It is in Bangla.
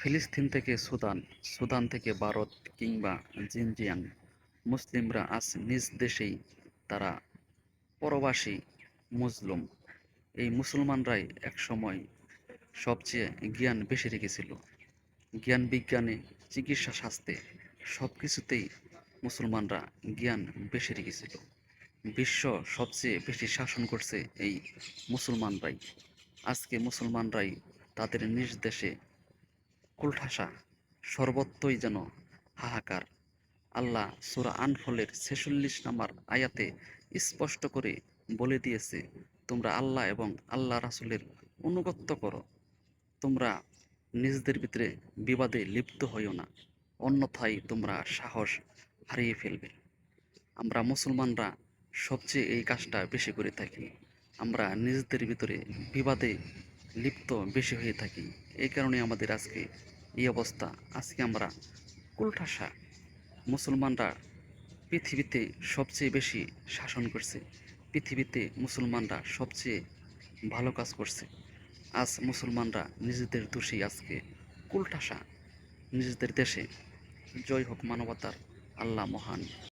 ফিলিস্তিন থেকে সুদান, সুদান থেকে ভারত কিংবা জিনজিয়াং, মুসলিমরা আজ নিজ দেশেই তারা পরবাসী মজলুম। এই মুসলমানরাই একসময় সবচেয়ে জ্ঞান বেশি রেখেছিল। জ্ঞান বিজ্ঞানে, চিকিৎসা শাস্ত্রে সব কিছুতেই মুসলমানরা জ্ঞান বেশি রেখেছিল। বিশ্ব সবচেয়ে বেশি শাসন করছে এই মুসলমানরাই। আজকে মুসলমানরাই তাদের নিজ দেশে কুলঠাসা, সর্বত্রই যেন হাহাকার। আল্লাহ সূরা আনফলের 46 নম্বর আয়াতে স্পষ্ট করে বলে দিয়েছে, তোমরা আল্লাহ এবং আল্লাহ রাসূলের আনুগত্য করো। তোমরা নিজেদের ভিতরে বিবাদে লিপ্ত হইও না, অন্যথায় তোমরা সাহস হারিয়ে ফেলবে। আমরা মুসলমানরা সবচেয়ে এই কাজটা বেশি করে থাকি। আমরা নিজেদের ভিতরে বিবাদে লিপ্ত বেশি হয়ে থাকি। এই কারণে আমাদের আজকে এই অবস্থা। আজকে আমরা কুলঠাসা। মুসলমানরা পৃথিবীতে সবচেয়ে বেশি শাসন করছে। পৃথিবীতে মুসলমানরা সবচেয়ে ভালো কাজ করছে। আজ মুসলমানরা নিজেদের দোষেই আজকে কুলঠাসা নিজেদের দেশে। জয় হোক মানবতার। আল্লাহ মহান।